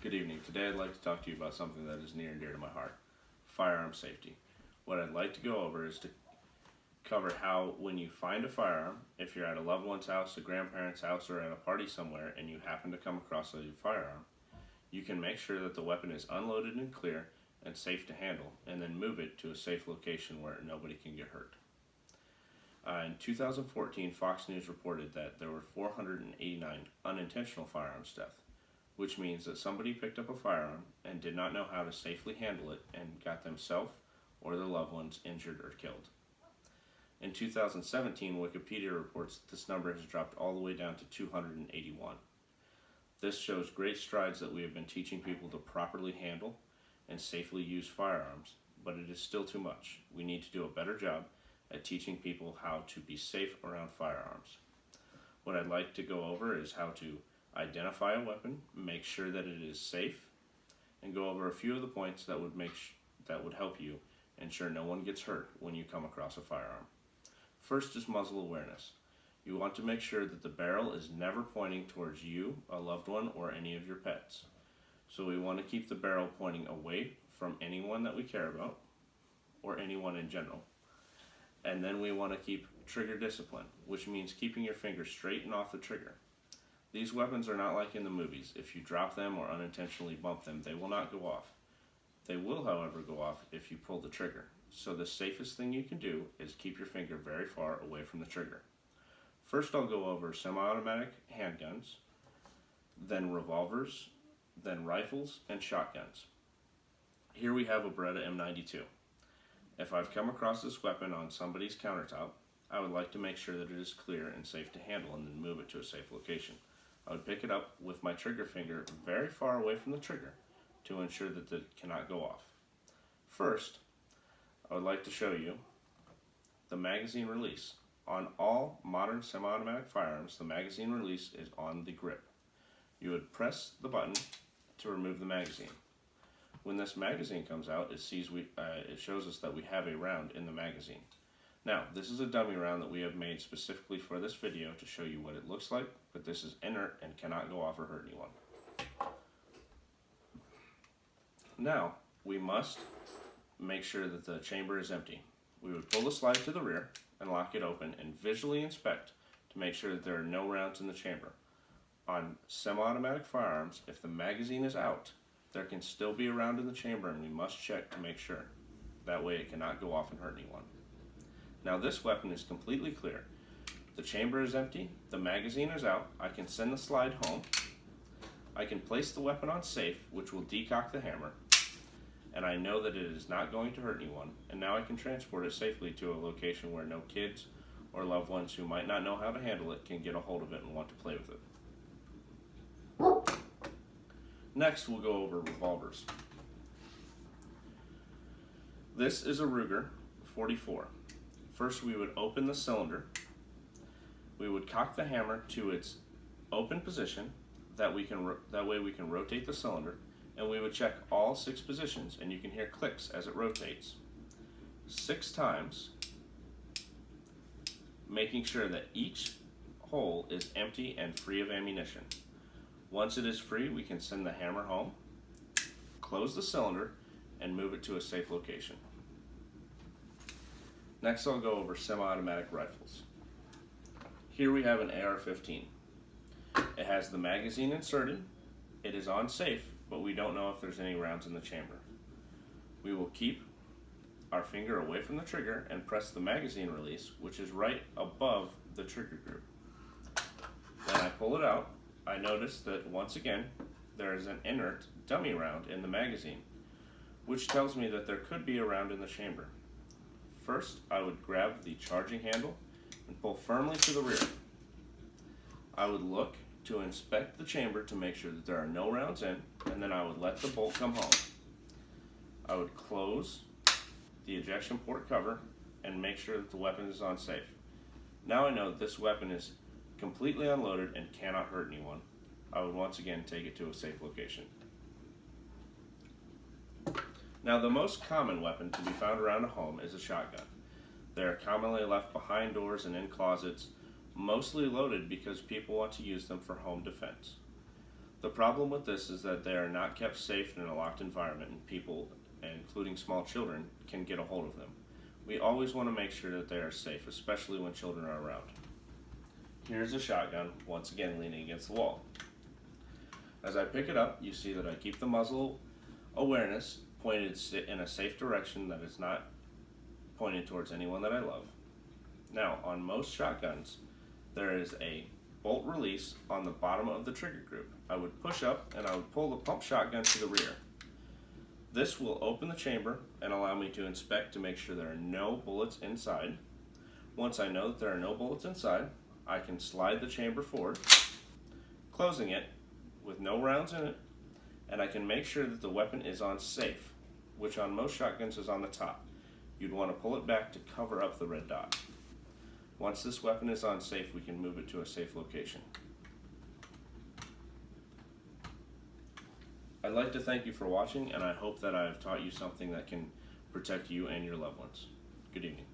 Good evening. Today I'd like to talk to you about something that is near and dear to my heart, firearm safety. What I'd like to go over is to cover how when you find a firearm, if you're at a loved one's house, a grandparent's house, or at a party somewhere and you happen to come across a firearm, you can make sure that the weapon is unloaded and clear and safe to handle, and then move it to a safe location where nobody can get hurt. In 2014, Fox News reported that there were 489 unintentional firearms deaths, which means that somebody picked up a firearm and did not know how to safely handle it and got themselves or their loved ones injured or killed. In 2017, Wikipedia reports that this number has dropped all the way down to 281. This shows great strides that we have been teaching people to properly handle and safely use firearms, but it is still too much. We need to do a better job at teaching people how to be safe around firearms. What I'd like to go over is how to identify a weapon, make sure that it is safe, and go over a few of the points that would help you ensure no one gets hurt when you come across a firearm. First is muzzle awareness. You want to make sure that the barrel is never pointing towards you, a loved one, or any of your pets. So we want to keep the barrel pointing away from anyone that we care about, or anyone in general. And then we want to keep trigger discipline, which means keeping your finger straight and off the trigger. These weapons are not like in the movies. If you drop them or unintentionally bump them, they will not go off. They will, however, go off if you pull the trigger. So the safest thing you can do is keep your finger very far away from the trigger. First, I'll go over semi-automatic handguns, then revolvers, then rifles, and shotguns. Here we have a Beretta M92. If I've come across this weapon on somebody's countertop, I would like to make sure that it is clear and safe to handle and then move it to a safe location. I would pick it up with my trigger finger very far away from the trigger to ensure that it cannot go off. First, I would like to show you the magazine release. On all modern semi-automatic firearms, the magazine release is on the grip. You would press the button to remove the magazine. When this magazine comes out, it shows us that we have a round in the magazine. Now, this is a dummy round that we have made specifically for this video to show you what it looks like, but this is inert and cannot go off or hurt anyone. Now, we must make sure that the chamber is empty. We would pull the slide to the rear and lock it open and visually inspect to make sure that there are no rounds in the chamber. On semi-automatic firearms, if the magazine is out, there can still be a round in the chamber, and we must check to make sure. That way it cannot go off and hurt anyone. Now this weapon is completely clear. The chamber is empty, the magazine is out, I can send the slide home, I can place the weapon on safe, which will decock the hammer, and I know that it is not going to hurt anyone, and now I can transport it safely to a location where no kids or loved ones who might not know how to handle it can get a hold of it and want to play with it. Next, we'll go over revolvers. This is a Ruger 44. First, we would open the cylinder. We would cock the hammer to its open position. That way we can rotate the cylinder, and we would check all 6 positions, and you can hear clicks as it rotates 6 times, making sure that each hole is empty and free of ammunition. Once it is free, we can send the hammer home, close the cylinder, and move it to a safe location. Next, I'll go over semi-automatic rifles. Here we have an AR-15. It has the magazine inserted. It is on safe, but we don't know if there's any rounds in the chamber. We will keep our finger away from the trigger and press the magazine release, which is right above the trigger group. When I pull it out, I notice that once again there is an inert dummy round in the magazine, which tells me that there could be a round in the chamber. First, I would grab the charging handle and pull firmly to the rear. I would look to inspect the chamber to make sure that there are no rounds in, and then I would let the bolt come home. I would close the ejection port cover and make sure that the weapon is on safe. Now I know that this weapon is completely unloaded and cannot hurt anyone. I would once again take it to a safe location. Now, the most common weapon to be found around a home is a shotgun. They are commonly left behind doors and in closets, mostly loaded because people want to use them for home defense. The problem with this is that they are not kept safe in a locked environment, and people, including small children, can get a hold of them. We always want to make sure that they are safe, especially when children are around. Here's a shotgun, once again leaning against the wall. As I pick it up, you see that I keep the muzzle awareness pointed in a safe direction that is not pointed towards anyone that I love. Now, on most shotguns, there is a bolt release on the bottom of the trigger group. I would push up and I would pull the pump shotgun to the rear. This will open the chamber and allow me to inspect to make sure there are no bullets inside. Once I know that there are no bullets inside, I can slide the chamber forward, closing it with no rounds in it, and I can make sure that the weapon is on safe, which on most shotguns is on the top. You'd want to pull it back to cover up the red dot. Once this weapon is on safe, we can move it to a safe location. I'd like to thank you for watching, and I hope that I have taught you something that can protect you and your loved ones. Good evening.